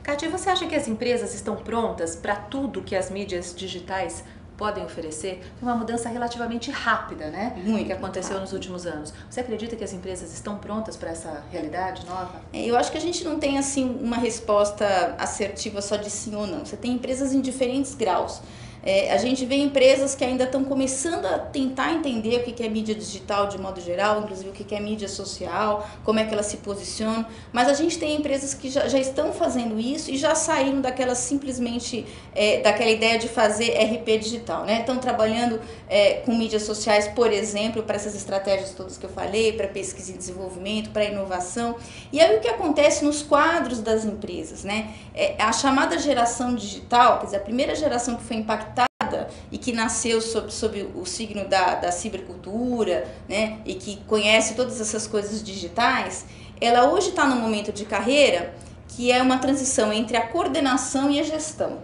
Kátia, você acha que as empresas estão prontas para tudo que as mídias digitais podem oferecer? Foi uma mudança relativamente rápida, né? Muito Que aconteceu rápido. nos últimos anos. Você acredita que as empresas estão prontas para essa realidade nova? Eu acho que a gente não tem assim uma resposta assertiva só de sim ou não. Você tem empresas em diferentes graus. A gente vê empresas que ainda estão começando a tentar entender o que é mídia digital de modo geral, inclusive o que é mídia social, como é que elas se posicionam, mas a gente tem empresas que já estão fazendo isso e já saíram daquela simplesmente, daquela ideia de fazer RP digital, né? Estão trabalhando com mídias sociais, por exemplo, para essas estratégias todas que eu falei, para pesquisa e desenvolvimento, para inovação. E aí o que acontece nos quadros das empresas, né? A chamada geração digital, quer dizer, a primeira geração que foi impactada e que nasceu sob o signo da cibercultura, né, e que conhece todas essas coisas digitais, ela hoje está num momento de carreira que é uma transição entre a coordenação e a gestão.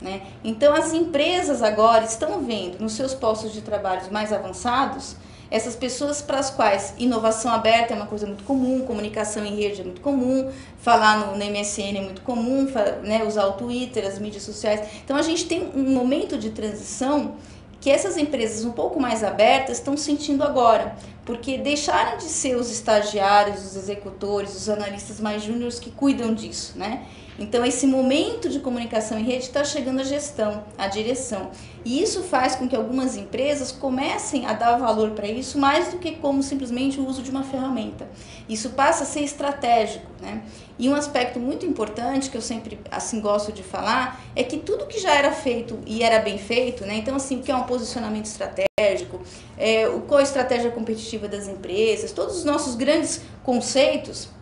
Né? Então as empresas agora estão vendo nos seus postos de trabalho mais avançados essas pessoas para as quais inovação aberta é uma coisa muito comum, comunicação em rede é muito comum, falar no MSN é muito comum, né, usar o Twitter, as mídias sociais. Então a gente tem um momento de transição que essas empresas um pouco mais abertas estão sentindo agora, porque deixaram de ser os estagiários, os executores, os analistas mais júniores que cuidam disso, né? Então esse momento de comunicação em rede está chegando à gestão, à direção. E isso faz com que algumas empresas comecem a dar valor para isso mais do que como simplesmente o uso de uma ferramenta. Isso passa a ser estratégico, né? E um aspecto muito importante que eu sempre assim gosto de falar é que tudo que já era feito e era bem feito, né? Então assim, o que é um posicionamento estratégico, qual a estratégia competitiva das empresas, todos os nossos grandes conceitos,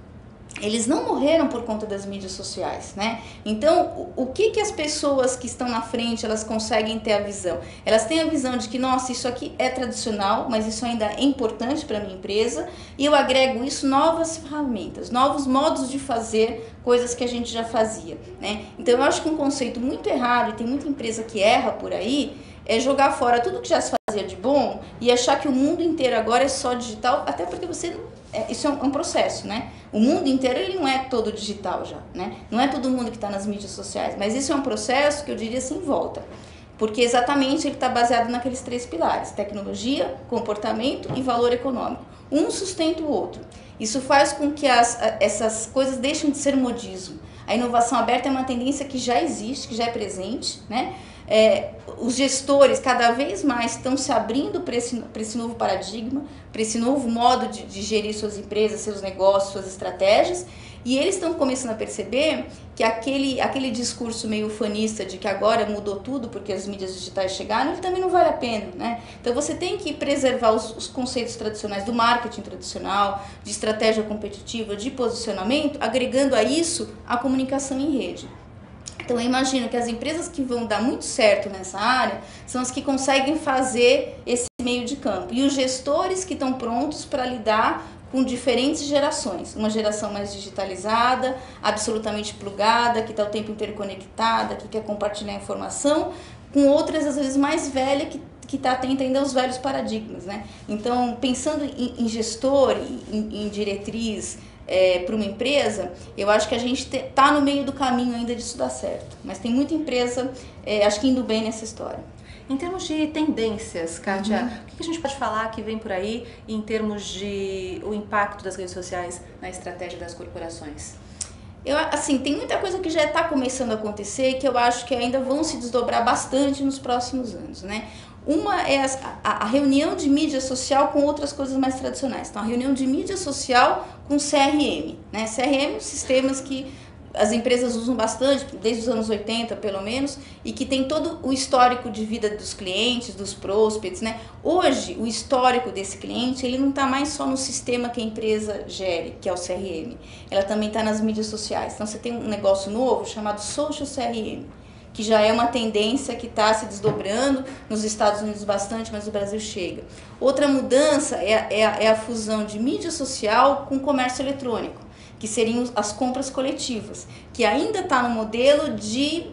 eles não morreram por conta das mídias sociais, né? Então, o que as pessoas que estão na frente, elas conseguem ter a visão? Elas têm a visão de que, nossa, isso aqui é tradicional, mas isso ainda é importante para a minha empresa, e eu agrego isso novas ferramentas, novos modos de fazer coisas que a gente já fazia, né? Então, eu acho que um conceito muito errado, e tem muita empresa que erra por aí, é jogar fora tudo que já se fazia de bom e achar que o mundo inteiro agora é só digital, até porque isso é um processo, né? O mundo inteiro ele não é todo digital já, né? Não é todo mundo que está nas mídias sociais, mas isso é um processo que eu diria sem volta, porque exatamente ele está baseado naqueles 3 pilares: tecnologia, comportamento e valor econômico. Um sustenta o outro. Isso faz com que essas coisas deixem de ser modismo. A inovação aberta é uma tendência que já existe, que já é presente, né? Os gestores cada vez mais estão se abrindo para esse novo paradigma, para esse novo modo de gerir suas empresas, seus negócios, suas estratégias, e eles estão começando a perceber que aquele discurso meio ufanista de que agora mudou tudo porque as mídias digitais chegaram, ele também não vale a pena, né? Então você tem que preservar os conceitos tradicionais do marketing tradicional, de estratégia competitiva, de posicionamento, agregando a isso a comunicação em rede. Então eu imagino que as empresas que vão dar muito certo nessa área são as que conseguem fazer esse meio de campo. E os gestores que estão prontos para lidar com diferentes gerações. Uma geração mais digitalizada, absolutamente plugada, que está o tempo inteiro conectada, que quer compartilhar informação, com outras às vezes mais velha que está atenta ainda aos velhos paradigmas, né? Então, pensando em gestor, em diretriz, para uma empresa, eu acho que a gente está no meio do caminho ainda disso dar certo. Mas tem muita empresa, acho que indo bem nessa história. Em termos de tendências, Kátia, o que a gente pode falar que vem por aí em termos de o impacto das redes sociais na estratégia das corporações? Assim, tem muita coisa que já está começando a acontecer e que eu acho que ainda vão se desdobrar bastante nos próximos anos, né? Uma é a reunião de mídia social com outras coisas mais tradicionais. Então, a reunião de mídia social com CRM, né? CRM, sistemas que as empresas usam bastante, desde os anos 80 pelo menos, e que tem todo o histórico de vida dos clientes, dos prospects, né? Hoje, o histórico desse cliente, ele não está mais só no sistema que a empresa gere, que é o CRM. Ela também está nas mídias sociais. Então, você tem um negócio novo chamado Social CRM, que já é uma tendência que está se desdobrando nos Estados Unidos bastante, mas no Brasil chega. Outra mudança é a fusão de mídia social com comércio eletrônico, que seriam as compras coletivas, que ainda está no modelo de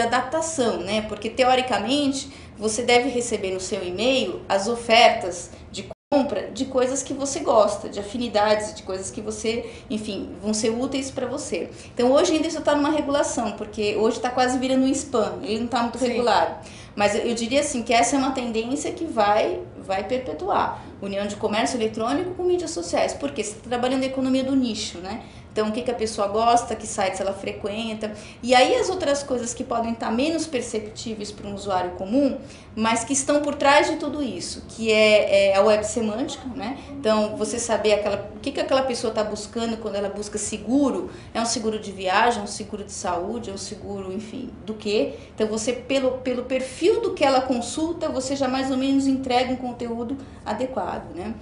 adaptação, né? Porque teoricamente você deve receber no seu e-mail as ofertas de compra de coisas que você gosta, de afinidades, de coisas que você, enfim, vão ser úteis para você. Então hoje ainda isso está numa regulação, porque hoje está quase virando um spam, ele não está muito regulado. Mas eu diria assim que essa é uma tendência que vai perpetuar. União de comércio eletrônico com mídias sociais, porque você está trabalhando a economia do nicho, né? Então, o que a pessoa gosta, que sites ela frequenta. E aí as outras coisas que podem estar menos perceptíveis para um usuário comum, mas que estão por trás de tudo isso, que é a web semântica, né? Então, você saber o que aquela pessoa está buscando quando ela busca seguro. É um seguro de viagem, é um seguro de saúde, é um seguro, enfim, do quê? Então, você, pelo perfil do que ela consulta, você já mais ou menos entrega um conteúdo adequado, né?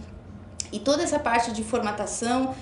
E toda essa parte de formatação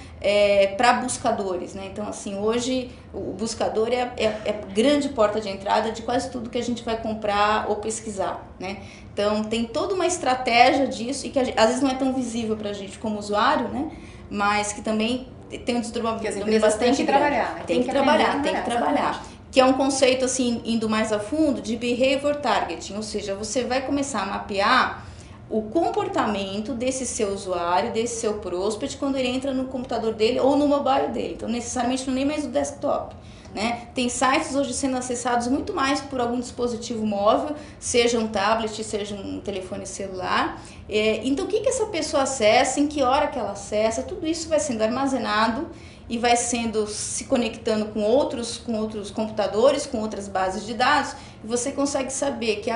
para buscadores, né? Então, assim, hoje o buscador é a grande porta de entrada de quase tudo que a gente vai comprar ou pesquisar, né? Então, tem toda uma estratégia disso e que às vezes não é tão visível para a gente como usuário, né? Mas que também tem um desdobramento bastante grande. Trabalhar, né? Tem que trabalhar. Que é um conceito, assim, indo mais a fundo, de behavior targeting, ou seja, você vai começar a mapear o comportamento desse seu usuário, desse seu prospect, quando ele entra no computador dele ou no mobile dele. Então, necessariamente não nem mais o desktop, né? Tem sites hoje sendo acessados muito mais por algum dispositivo móvel, seja um tablet, seja um telefone celular. Então, o que essa pessoa acessa, em que hora que ela acessa, tudo isso vai sendo armazenado e vai se conectando com outros computadores, com outras bases de dados, e você consegue saber que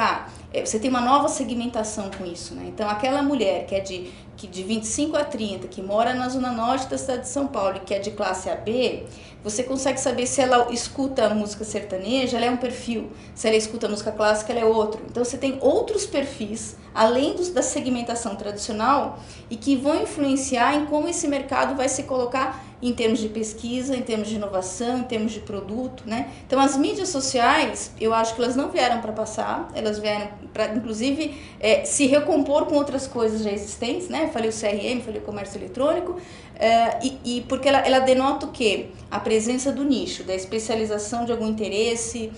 você tem uma nova segmentação com isso, né? Então, aquela mulher que é de 25 a 30, que mora na zona norte da cidade de São Paulo e que é de classe AB, você consegue saber se ela escuta música sertaneja, ela é um perfil, se ela escuta música clássica, ela é outro. Então, você tem outros perfis, além da segmentação tradicional, e que vão influenciar em como esse mercado vai se colocar em termos de pesquisa, em termos de inovação, em termos de produto, né? Então, as mídias sociais, eu acho que elas não vieram para passar, elas vieram para, inclusive, se recompor com outras coisas já existentes, né? Falei o CRM, falei o comércio eletrônico, e porque ela denota o quê? A presença do nicho, da especialização de algum interesse,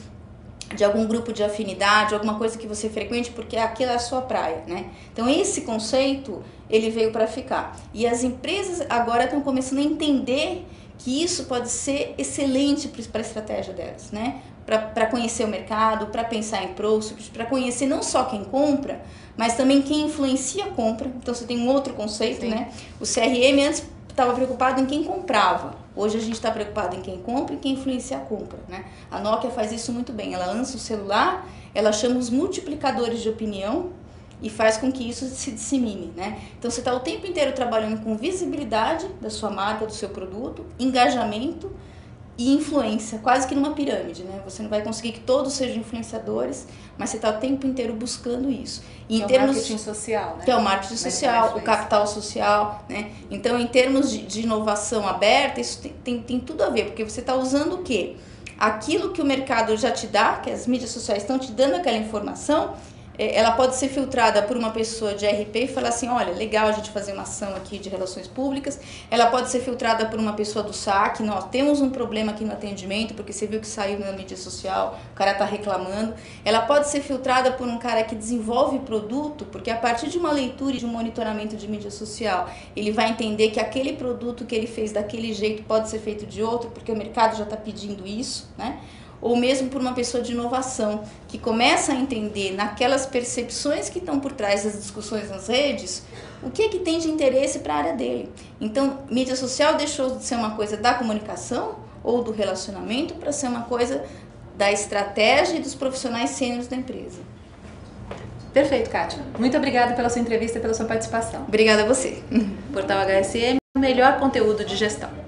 de algum grupo de afinidade, alguma coisa que você frequente, porque aquilo é a sua praia, né? Então, esse conceito, ele veio para ficar. E as empresas agora estão começando a entender que isso pode ser excelente para a estratégia delas, né? Para conhecer o mercado, para pensar em prospects, para conhecer não só quem compra, mas também quem influencia a compra. Então, você tem um outro conceito, né? O CRM antes estava preocupado em quem comprava. Hoje a gente está preocupado em quem compra e quem influencia a compra, né? A Nokia faz isso muito bem. Ela lança o celular, ela chama os multiplicadores de opinião e faz com que isso se dissemine, né? Então você está o tempo inteiro trabalhando com visibilidade da sua marca, do seu produto, engajamento e influência, quase que numa pirâmide, né? Você não vai conseguir que todos sejam influenciadores, mas você está o tempo inteiro buscando isso. E que é o marketing social, né? Que é o marketing social, o capital social, né? Então, em termos de inovação aberta, isso tem tudo a ver, porque você está usando o quê? Aquilo que o mercado já te dá, que as mídias sociais estão te dando aquela informação, ela pode ser filtrada por uma pessoa de RP e falar assim, olha, legal a gente fazer uma ação aqui de relações públicas. Ela pode ser filtrada por uma pessoa do SAC, nós temos um problema aqui no atendimento, porque você viu que saiu na mídia social, o cara está reclamando. Ela pode ser filtrada por um cara que desenvolve produto, porque a partir de uma leitura e de um monitoramento de mídia social, ele vai entender que aquele produto que ele fez daquele jeito pode ser feito de outro, porque o mercado já está pedindo isso, né? Ou mesmo por uma pessoa de inovação, que começa a entender naquelas percepções que estão por trás das discussões nas redes, o que tem de interesse para a área dele. Então, mídia social deixou de ser uma coisa da comunicação ou do relacionamento para ser uma coisa da estratégia e dos profissionais sêniores da empresa. Perfeito, Kátia. Muito obrigada pela sua entrevista e pela sua participação. Obrigada a você. Portal HSM, o melhor conteúdo de gestão.